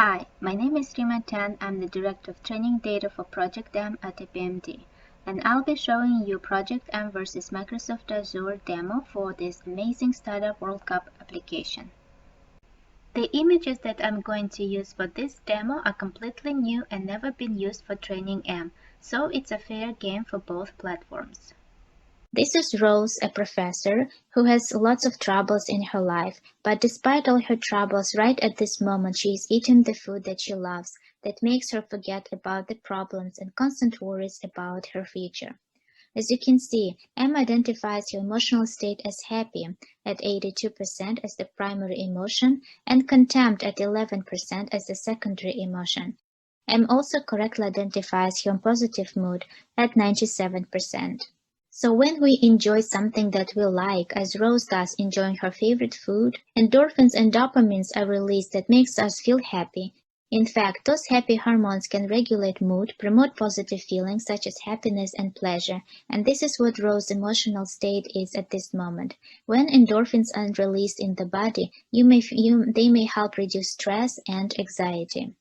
Hi, my name is Rima Tan. I'm the Director of Training Data for Project M at IPMD, and I'll be showing you Project M versus Microsoft Azure Demo for this amazing Startup World Cup application. The images that I'm going to use for this demo are completely new and never been used for training M, so it's a fair game for both platforms. This is Rose, a professor who has lots of troubles in her life, but despite all her troubles, right at this moment she is eating the food that she loves, that makes her forget about the problems and constant worries about her future. As you can see, M identifies your emotional state as happy at 82% as the primary emotion and contempt at 11% as the secondary emotion. M also correctly identifies your positive mood at 97%. So when we enjoy something that we like, as Rose does enjoying her favorite food, endorphins and dopamines are released that makes us feel happy. In fact, those happy hormones can regulate mood, promote positive feelings such as happiness and pleasure, and this is what Rose's emotional state is at this moment. When endorphins are released in the body, they may help reduce stress and anxiety.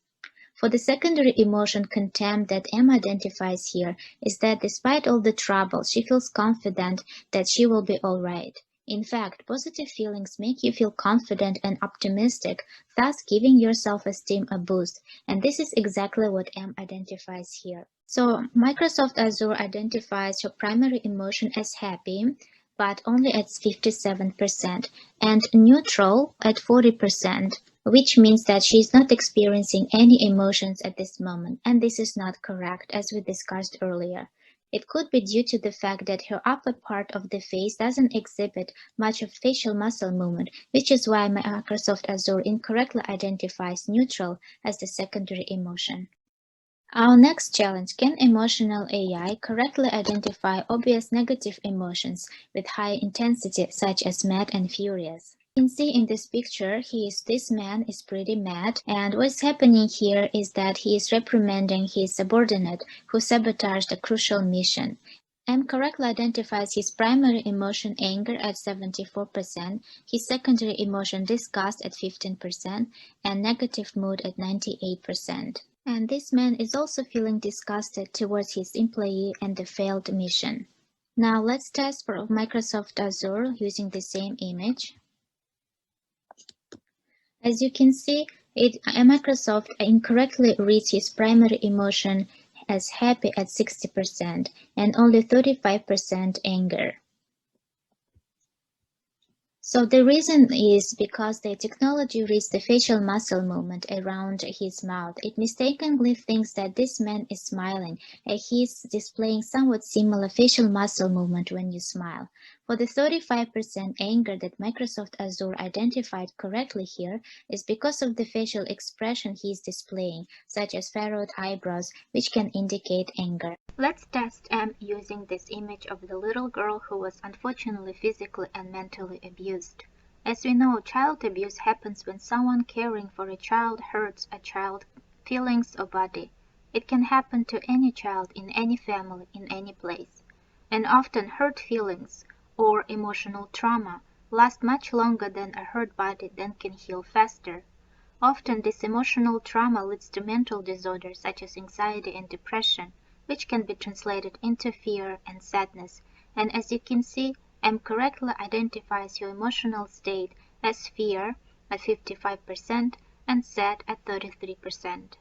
For the secondary emotion contempt that M identifies here is that despite all the trouble, she feels confident that she will be all right. In fact, positive feelings make you feel confident and optimistic, thus giving your self-esteem a boost, and this is exactly what M identifies here. So Microsoft Azure identifies your primary emotion as happy, but only at 57%, and neutral at 40%. Which means that she is not experiencing any emotions at this moment, and this is not correct, as we discussed earlier. It could be due to the fact that her upper part of the face doesn't exhibit much of facial muscle movement, which is why Microsoft Azure incorrectly identifies neutral as the secondary emotion. Our next challenge: can emotional AI correctly identify obvious negative emotions with high intensity, such as mad and furious? You can see in this picture, this man is pretty mad, and what's happening here is that he is reprimanding his subordinate who sabotaged a crucial mission. M correctly identifies his primary emotion anger at 74%, his secondary emotion disgust at 15%, and negative mood at 98%. And this man is also feeling disgusted towards his employee and the failed mission. Now let's test for Microsoft Azure using the same image. As you can see, Microsoft incorrectly reads his primary emotion as happy at 60% and only 35% anger. So the reason is because the technology reads the facial muscle movement around his mouth. It mistakenly thinks that this man is smiling, and he's displaying somewhat similar facial muscle movement when you smile. For the 35% anger that Microsoft Azure identified correctly here is because of the facial expression he's displaying, such as furrowed eyebrows, which can indicate anger. Let's test M using this image of the little girl who was unfortunately physically and mentally abused. As we know, child abuse happens when someone caring for a child hurts a child's feelings or body. It can happen to any child in any family in any place. And often hurt feelings or emotional trauma last much longer than a hurt body that can heal faster. Often this emotional trauma leads to mental disorders such as anxiety and depression, which can be translated into fear and sadness. And as you can see, M correctly identifies your emotional state as fear at 55% and sad at 33%.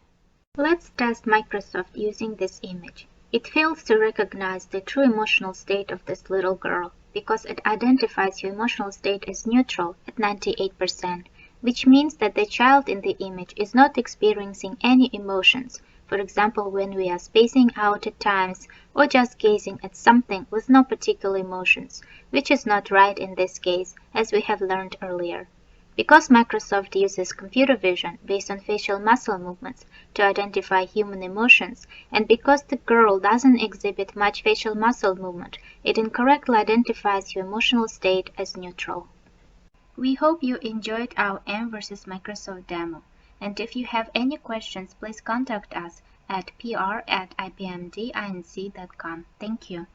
Let's test Microsoft using this image. It fails to recognize the true emotional state of this little girl because it identifies your emotional state as neutral at 98%, which means that the child in the image is not experiencing any emotions. For example, when we are spacing out at times or just gazing at something with no particular emotions, which is not right in this case, as we have learned earlier. Because Microsoft uses computer vision based on facial muscle movements to identify human emotions, and because the girl doesn't exhibit much facial muscle movement, it incorrectly identifies your emotional state as neutral. We hope you enjoyed our M versus Microsoft demo. And if you have any questions, please contact us at pr@ipmdinc.com. Thank you.